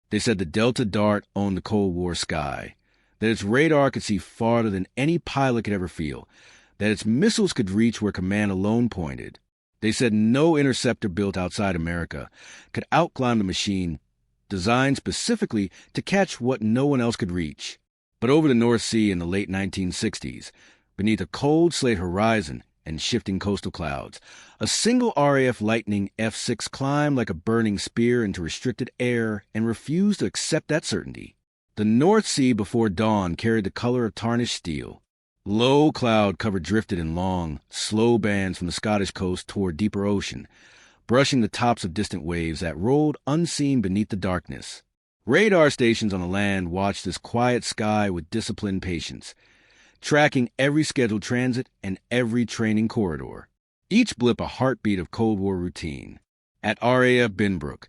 They said the Delta Dart owned the Cold War sky, that its radar could see farther than any pilot could ever feel, that its missiles could reach where command alone pointed. They said no interceptor built outside America could outclimb the machine designed specifically to catch what no one else could reach. But over the North Sea in the late 1960s, beneath a cold slate horizon and shifting coastal clouds, a single RAF Lightning F-6 climbed like a burning spear into restricted air and refused to accept that certainty. The North Sea before dawn carried the color of tarnished steel. Low cloud cover drifted in long, slow bands from the Scottish coast toward deeper ocean, brushing the tops of distant waves that rolled unseen beneath the darkness. Radar stations on the land watched this quiet sky with disciplined patience, tracking every scheduled transit and every training corridor. Each blip a heartbeat of Cold War routine. At RAF Binbrook,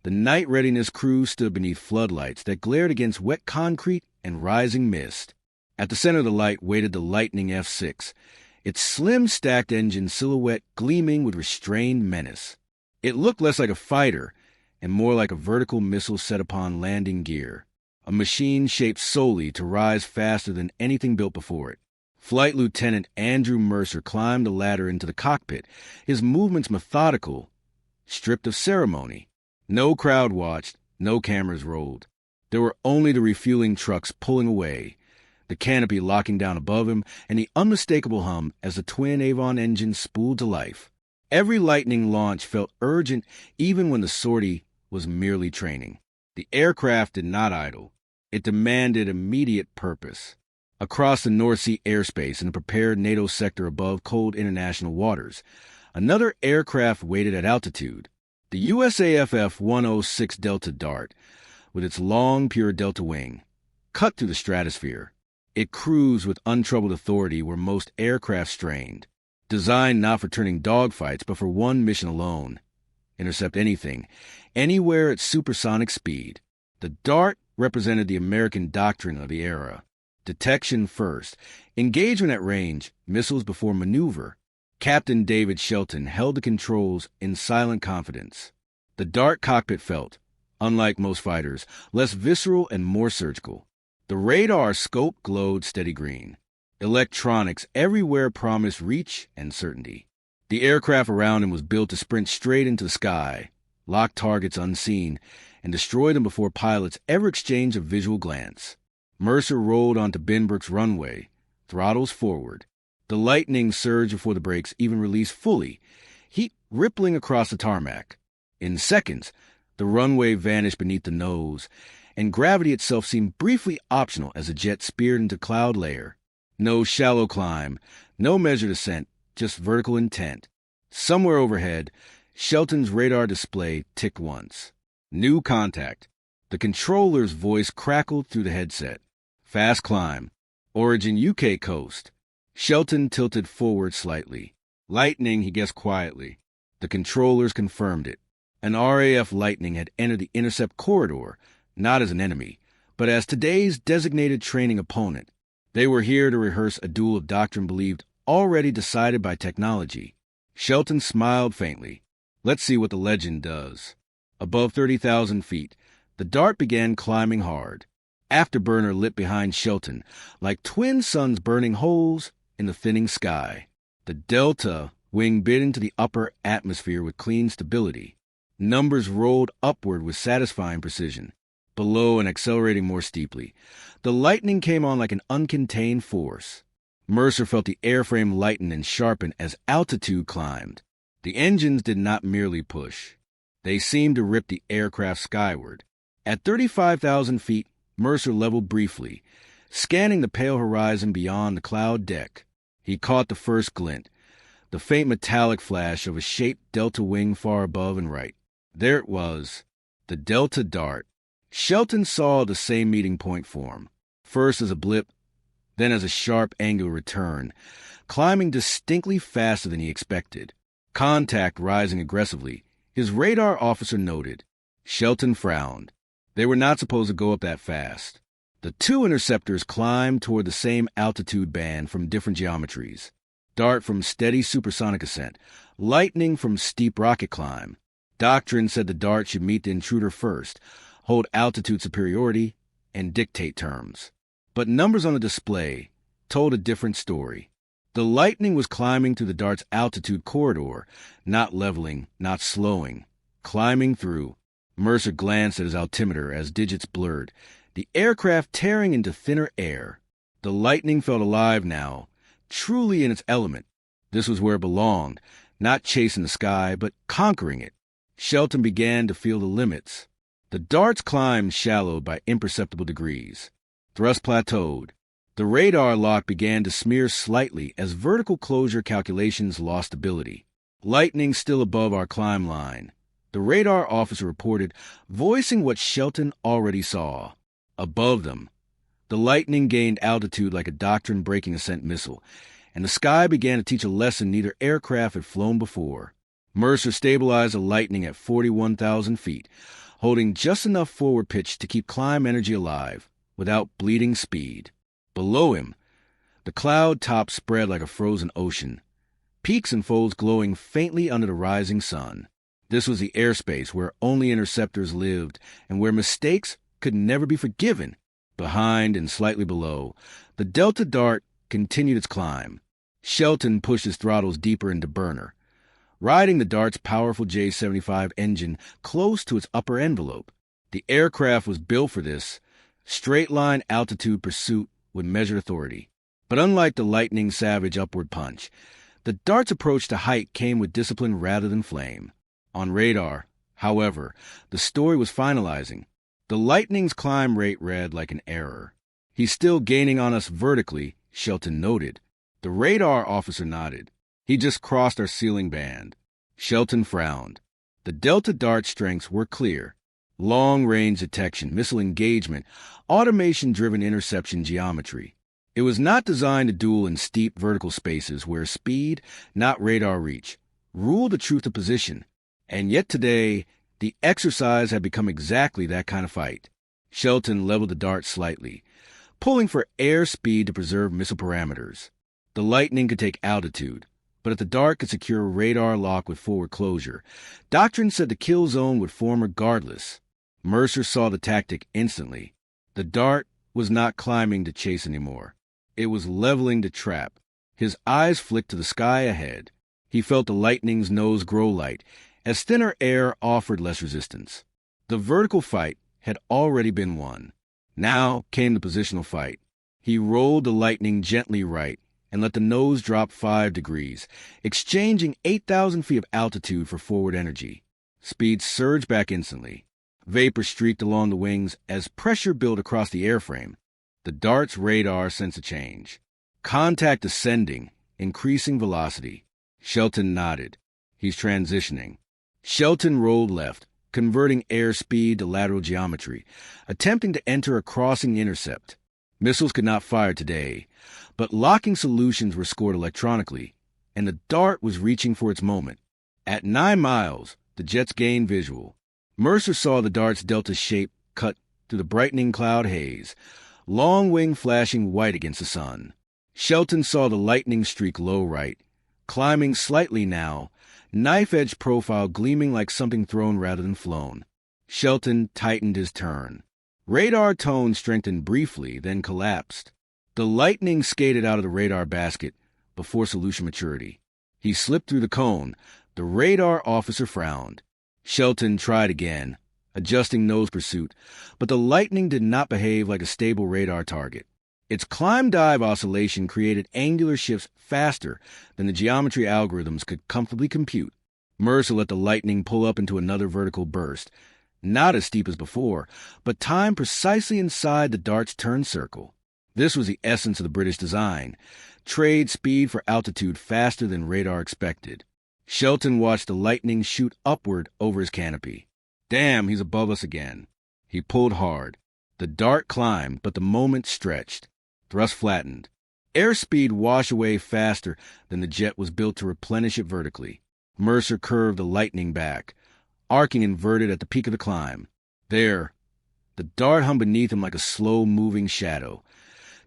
the night readiness crew stood beneath floodlights that glared against wet concrete and rising mist. At the center of the light waited the Lightning F-6, its slim stacked engine silhouette gleaming with restrained menace. It looked less like a fighter and more like a vertical missile set upon landing gear, a machine shaped solely to rise faster than anything built before it. Flight Lieutenant Andrew Mercer climbed the ladder into the cockpit, his movements methodical, stripped of ceremony. No crowd watched, no cameras rolled. There were only the refueling trucks pulling away, the canopy locking down above him, and the unmistakable hum as the twin Avon engines spooled to life. Every Lightning launch felt urgent even when the sortie was merely training. The aircraft did not idle. It demanded immediate purpose. Across the North Sea airspace in a prepared NATO sector above cold international waters, another aircraft waited at altitude. The USAF 106 Delta Dart, with its long, pure delta wing, cut through the stratosphere. It cruised with untroubled authority where most aircraft strained, designed not for turning dogfights but for one mission alone: intercept anything, anywhere at supersonic speed. The Dart represented the American doctrine of the era. Detection first, engagement at range, missiles before maneuver. Captain David Shelton held the controls in silent confidence. The Dart cockpit felt, unlike most fighters, less visceral and more surgical. The radar scope glowed steady green. Electronics everywhere promised reach and certainty. The aircraft around him was built to sprint straight into the sky, lock targets unseen, and destroy them before pilots ever exchanged a visual glance. Mercer rolled onto Binbrook's runway, throttles forward. The Lightning surged before the brakes even released fully, heat rippling across the tarmac. In seconds, the runway vanished beneath the nose, and gravity itself seemed briefly optional as the jet speared into cloud layer. No shallow climb, no measured ascent, just vertical intent. Somewhere overhead, Shelton's radar display ticked once. New contact. The controller's voice crackled through the headset. Fast climb. Origin UK coast. Shelton tilted forward slightly. Lightning, he guessed quietly. The controllers confirmed it. An RAF Lightning had entered the intercept corridor, not as an enemy, but as today's designated training opponent. They were here to rehearse a duel of doctrine believed already decided by technology. Shelton smiled faintly. Let's see what the legend does. Above 30,000 feet, the Dart began climbing hard. Afterburner lit behind Shelton, like twin suns burning holes in the thinning sky. The Delta wing bit into the upper atmosphere with clean stability. Numbers rolled upward with satisfying precision. Below and accelerating more steeply, the Lightning came on like an uncontained force. Mercer felt the airframe lighten and sharpen as altitude climbed. The engines did not merely push. They seemed to rip the aircraft skyward. At 35,000 feet, Mercer leveled briefly, scanning the pale horizon beyond the cloud deck. He caught the first glint, the faint metallic flash of a shaped delta wing far above and right. There it was, the Delta Dart. Shelton saw the same meeting point form, first as a blip, then as a sharp angular return, climbing distinctly faster than he expected. Contact rising aggressively, his radar officer noted. Shelton frowned. They were not supposed to go up that fast. The two interceptors climbed toward the same altitude band from different geometries. Dart from steady supersonic ascent, Lightning from steep rocket climb. Doctrine said the Dart should meet the intruder first, hold altitude superiority, and dictate terms. But numbers on the display told a different story. The Lightning was climbing through the Dart's altitude corridor, not leveling, not slowing, climbing through. Mercer glanced at his altimeter as digits blurred, the aircraft tearing into thinner air. The Lightning felt alive now, truly in its element. This was where it belonged, not chasing the sky, but conquering it. Shelton began to feel the limits. The Dart's climb shallowed by imperceptible degrees. Thrust plateaued. The radar lock began to smear slightly as vertical closure calculations lost ability. Lightning still above our climb line. The radar officer reported, voicing what Shelton already saw. Above them, the Lightning gained altitude like a doctrine breaking ascent missile, and the sky began to teach a lesson neither aircraft had flown before. Mercer stabilized the Lightning at 41,000 feet, holding just enough forward pitch to keep climb energy alive, without bleeding speed. Below him, the cloud top spread like a frozen ocean, peaks and folds glowing faintly under the rising sun. This was the airspace where only interceptors lived and where mistakes could never be forgiven. Behind and slightly below, the Delta Dart continued its climb. Shelton pushed his throttles deeper into burner, riding the Dart's powerful J-75 engine close to its upper envelope. The aircraft was built for this straight-line altitude pursuit with measured authority. But unlike the Lightning's savage upward punch, the Dart's approach to height came with discipline rather than flame. On radar, however, the story was finalizing. The Lightning's climb rate read like an error. He's still gaining on us vertically, Shelton noted. The radar officer nodded. He just crossed our ceiling band. Shelton frowned. The Delta Dart strengths were clear. Long-range detection, missile engagement, automation-driven interception geometry. It was not designed to duel in steep vertical spaces where speed, not radar reach, ruled the truth of position. And yet today, the exercise had become exactly that kind of fight. Shelton leveled the Dart slightly, pulling for air speed to preserve missile parameters. The Lightning could take altitude, but if the Dart could secure a radar lock with forward closure, doctrine said the kill zone would form regardless. Mercer saw the tactic instantly. The Dart was not climbing to chase anymore. It was leveling to trap. His eyes flicked to the sky ahead. He felt the Lightning's nose grow light, as thinner air offered less resistance. The vertical fight had already been won. Now came the positional fight. He rolled the Lightning gently right and let the nose drop 5 degrees, exchanging 8,000 feet of altitude for forward energy. Speed surged back instantly. Vapor streaked along the wings as pressure built across the airframe. The Dart's radar sensed a change. Contact ascending, increasing velocity. Shelton nodded. He's transitioning. Shelton rolled left, converting airspeed to lateral geometry, attempting to enter a crossing intercept. Missiles could not fire today, but locking solutions were scored electronically, and the Dart was reaching for its moment. At 9 miles, the jets gained visual. Mercer saw the Dart's delta shape cut through the brightening cloud haze, long wing flashing white against the sun. Shelton saw the Lightning streak low right, climbing slightly now, knife-edge profile gleaming like something thrown rather than flown. Shelton tightened his turn. Radar tone strengthened briefly, then collapsed. The Lightning skated out of the radar basket before solution maturity. He slipped through the cone. The radar officer frowned. Shelton tried again, adjusting nose pursuit, but the Lightning did not behave like a stable radar target. Its climb-dive oscillation created angular shifts faster than the geometry algorithms could comfortably compute. Mercer let the Lightning pull up into another vertical burst, not as steep as before, but timed precisely inside the Dart's turn circle. This was the essence of the British design: trade speed for altitude faster than radar expected. Shelton watched the Lightning shoot upward over his canopy. Damn, he's above us again. He pulled hard. The Dart climbed, but the moment stretched. Thrust flattened. Airspeed washed away faster than the jet was built to replenish it vertically. Mercer curved the Lightning back, arcing inverted at the peak of the climb. There, the Dart hung beneath him like a slow-moving shadow,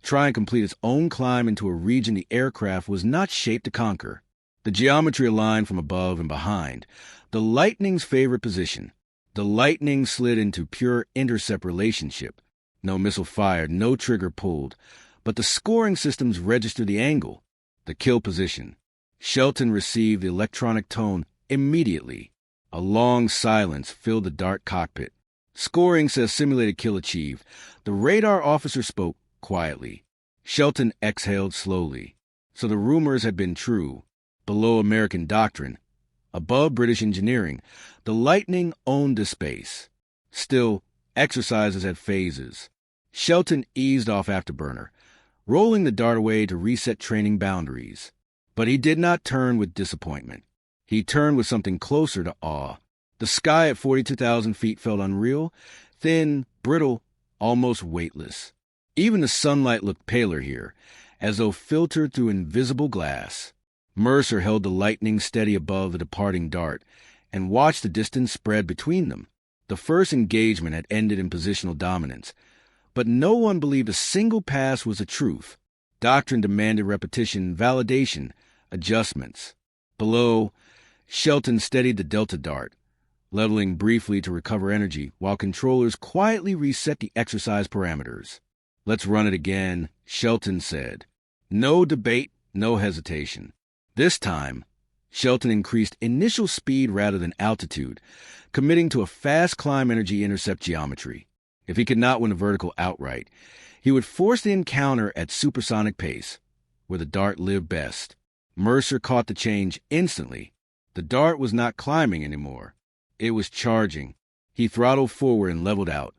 trying to complete its own climb into a region the aircraft was not shaped to conquer. The geometry aligned from above and behind, the Lightning's favorite position. The Lightning slid into pure intercept relationship. No missile fired, no trigger pulled, but the scoring systems registered the angle, the kill position. Shelton received the electronic tone immediately. A long silence filled the dark cockpit. Scoring says simulated kill achieved. The radar officer spoke quietly. Shelton exhaled slowly. So the rumors had been true. Below American doctrine, above British engineering, the Lightning owned the space. Still, exercises had phases. Shelton eased off afterburner, rolling the dart away to reset training boundaries. But he did not turn with disappointment. He turned with something closer to awe. The sky at 42,000 feet felt unreal, thin, brittle, almost weightless. Even the sunlight looked paler here, as though filtered through invisible glass. Mercer held the Lightning steady above the departing dart and watched the distance spread between them. The first engagement had ended in positional dominance, but no one believed a single pass was the truth. Doctrine demanded repetition, validation, adjustments. Below, Shelton steadied the Delta dart, leveling briefly to recover energy while controllers quietly reset the exercise parameters. "Let's run it again," Shelton said. No debate, no hesitation. This time, Shelton increased initial speed rather than altitude, committing to a fast climb energy intercept geometry. If he could not win a vertical outright, he would force the encounter at supersonic pace, where the dart lived best. Mercer caught the change instantly. The dart was not climbing anymore. It was charging. He throttled forward and leveled out,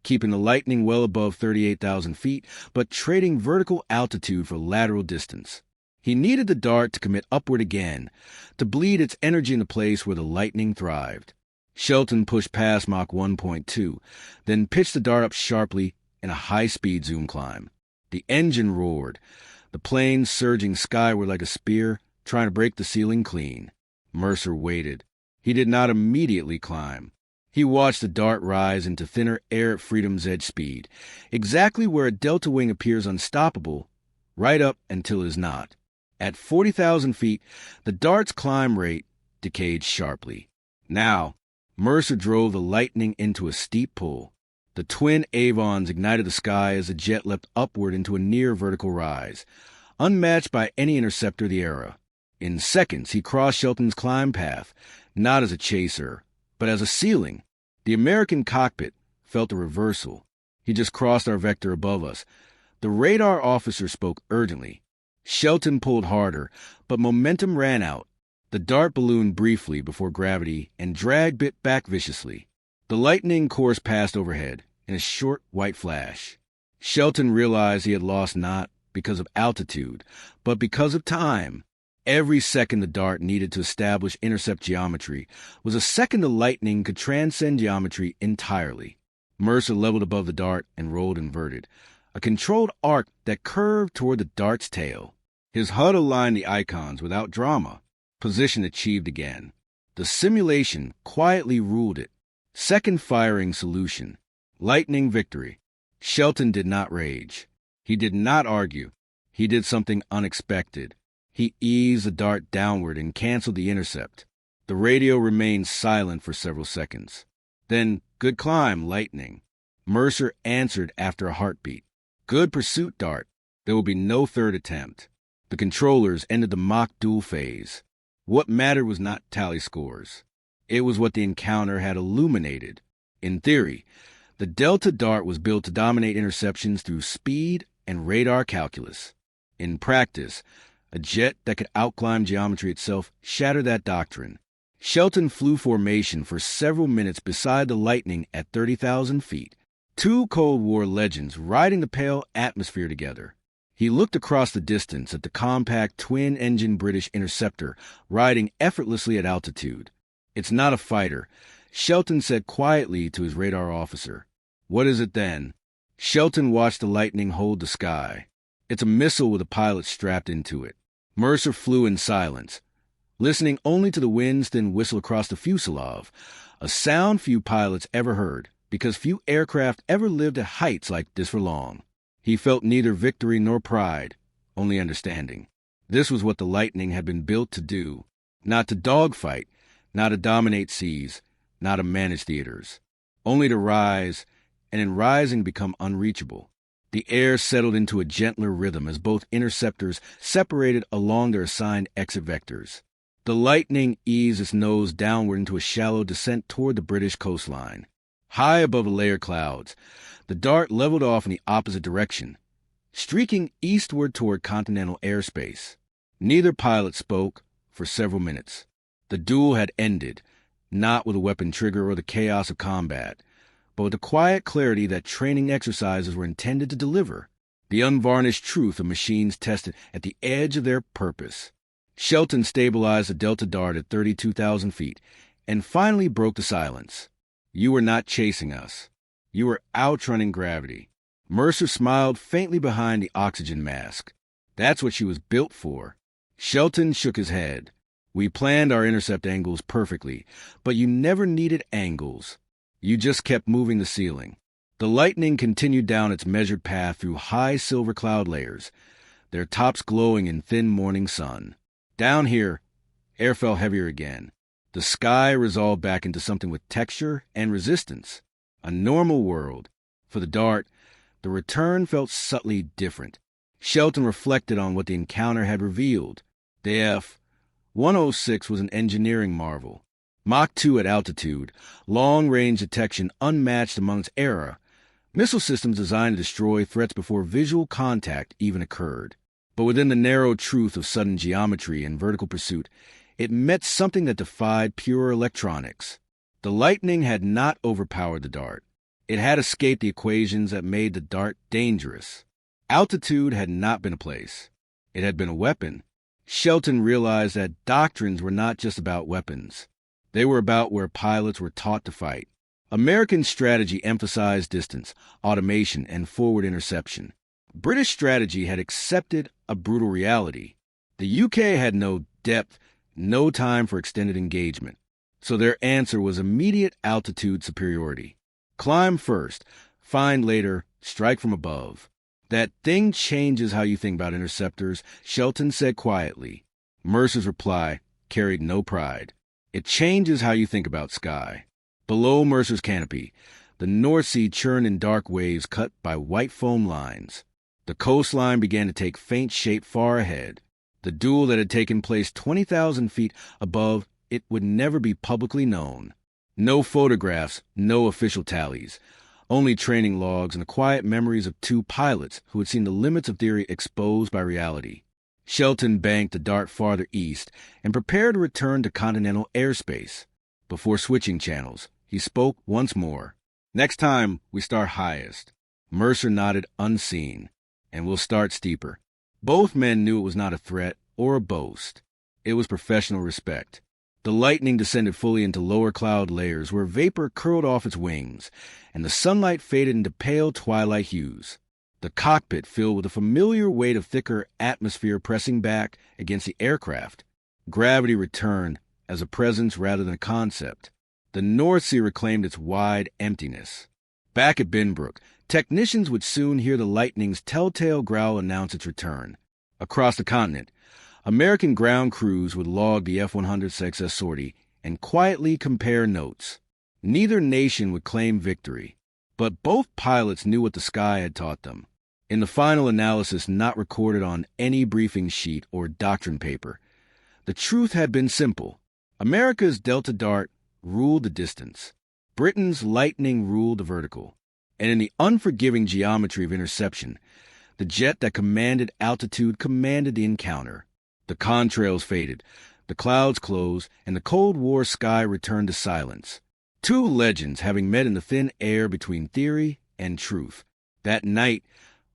keeping the Lightning well above 38,000 feet, but trading vertical altitude for lateral distance. He needed the dart to commit upward again, to bleed its energy in the place where the Lightning thrived. Shelton pushed past Mach 1.2, then pitched the dart up sharply in a high-speed zoom climb. The engine roared, the plane surging skyward like a spear, trying to break the ceiling clean. Mercer waited. He did not immediately climb. He watched the dart rise into thinner air at Freedom's edge speed, exactly where a delta wing appears unstoppable, right up until it is not. At 40,000 feet, the dart's climb rate decayed sharply. Now, Mercer drove the Lightning into a steep pull. The twin Avons ignited the sky as the jet leapt upward into a near-vertical rise, unmatched by any interceptor of the era. In seconds, he crossed Shelton's climb path, not as a chaser, but as a ceiling. The American cockpit felt a reversal. He just crossed our vector above us. The radar officer spoke urgently. Shelton pulled harder, but momentum ran out. The dart ballooned briefly before gravity and drag bit back viciously. The Lightning coursed past overhead in a short white flash. Shelton realized he had lost not because of altitude, but because of time. Every second the dart needed to establish intercept geometry was a second the Lightning could transcend geometry entirely. Mercer leveled above the dart and rolled inverted, a controlled arc that curved toward the dart's tail. His HUD aligned the icons without drama. Position achieved again. The simulation quietly ruled it. Second firing solution. Lightning victory. Shelton did not rage. He did not argue. He did something unexpected. He eased the dart downward and canceled the intercept. The radio remained silent for several seconds. Then, "Good climb, Lightning." Mercer answered after a heartbeat. "Good pursuit, Dart. There will be no third attempt." The controllers ended the mock duel phase. What mattered was not tally scores. It was what the encounter had illuminated. In theory, the Delta dart was built to dominate interceptions through speed and radar calculus. In practice, a jet that could outclimb geometry itself shattered that doctrine. Shelton flew formation for several minutes beside the Lightning at 30,000 feet. Two Cold War legends riding the pale atmosphere together. He looked across the distance at the compact twin-engine British Interceptor riding effortlessly at altitude. "It's not a fighter," Shelton said quietly to his radar officer. "What is it then?" Shelton watched the Lightning hold the sky. "It's a missile with a pilot strapped into it." Mercer flew in silence, listening only to the wind's thin whistle across the fuselage, a sound few pilots ever heard, because few aircraft ever lived at heights like this for long. He felt neither victory nor pride, only understanding. This was what the Lightning had been built to do, not to dogfight, not to dominate seas, not a managed theaters, only to rise, and in rising become unreachable. The air settled into a gentler rhythm as both interceptors separated along their assigned exit vectors. The Lightning eased its nose downward into a shallow descent toward the British coastline. High above the layered clouds, the Dart leveled off in the opposite direction, streaking eastward toward continental airspace. Neither pilot spoke for several minutes. The duel had ended, not with a weapon trigger or the chaos of combat, but with the quiet clarity that training exercises were intended to deliver, the unvarnished truth of machines tested at the edge of their purpose. Shelton stabilized the Delta Dart at 32,000 feet and finally broke the silence. You were not chasing us. You were outrunning gravity. Mercer smiled faintly behind the oxygen mask. That's what she was built for. Shelton shook his head. We planned our intercept angles perfectly, but you never needed angles. You just kept moving the ceiling. The Lightning continued down its measured path through high silver cloud layers, their tops glowing in thin morning sun. Down here, air fell heavier again. The sky resolved back into something with texture and resistance. A normal world. For the Dart, the return felt subtly different. Shelton reflected on what the encounter had revealed. The F-106 was an engineering marvel. Mach 2 at altitude, long-range detection unmatched among its era, missile systems designed to destroy threats before visual contact even occurred. But within the narrow truth of sudden geometry and vertical pursuit, it met something that defied pure electronics. The Lightning had not overpowered the Dart. It had escaped the equations that made the Dart dangerous. Altitude had not been a place. It had been a weapon. Shelton realized that doctrines were not just about weapons. They were about where pilots were taught to fight. American strategy emphasized distance, automation, and forward interception. British strategy had accepted a brutal reality. The UK had no depth, no time for extended engagement. So their answer was immediate altitude superiority. Climb first, find later, strike from above. That thing changes how you think about interceptors, Shelton said quietly. Mercer's reply carried no pride. It changes how you think about sky. Below Mercer's canopy, the North Sea churned in dark waves cut by white foam lines. The coastline began to take faint shape far ahead. The duel that had taken place 20,000 feet above it would never be publicly known. No photographs, no official tallies. Only training logs and the quiet memories of two pilots who had seen the limits of theory exposed by reality. Shelton banked the Dart farther east and prepared to return to continental airspace. Before switching channels, he spoke once more. Next time, we start highest. Mercer nodded unseen. And we'll start steeper. Both men knew it was not a threat or a boast. It was professional respect. The Lightning descended fully into lower cloud layers where vapor curled off its wings, and the sunlight faded into pale twilight hues. The cockpit filled with a familiar weight of thicker atmosphere pressing back against the aircraft. Gravity returned as a presence rather than a concept. The North Sea reclaimed its wide emptiness. Back at Benbrook, technicians would soon hear the Lightning's telltale growl announce its return. Across the continent, American ground crews would log the F-106's sortie and quietly compare notes. Neither nation would claim victory, but both pilots knew what the sky had taught them. In the final analysis not recorded on any briefing sheet or doctrine paper, the truth had been simple. America's Delta Dart ruled the distance. Britain's Lightning ruled the vertical. And in the unforgiving geometry of interception, the jet that commanded altitude commanded the encounter. The contrails faded, the clouds closed, and the Cold War sky returned to silence. Two legends having met in the thin air between theory and truth. That night,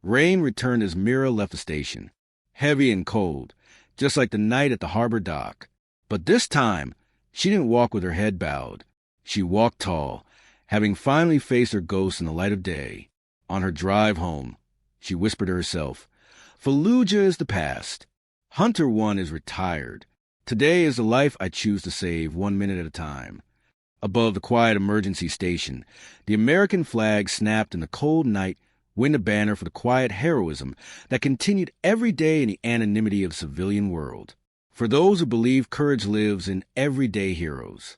rain returned as Mira left the station, heavy and cold, just like the night at the harbor dock. But this time, she didn't walk with her head bowed. She walked tall, having finally faced her ghost in the light of day. On her drive home, she whispered to herself, Fallujah is the past. Hunter 1 is retired. Today is the life I choose to save 1 minute at a time. Above the quiet emergency station, the American flag snapped in the cold night, waved a banner for the quiet heroism that continued every day in the anonymity of the civilian world. For those who believe courage lives in everyday heroes.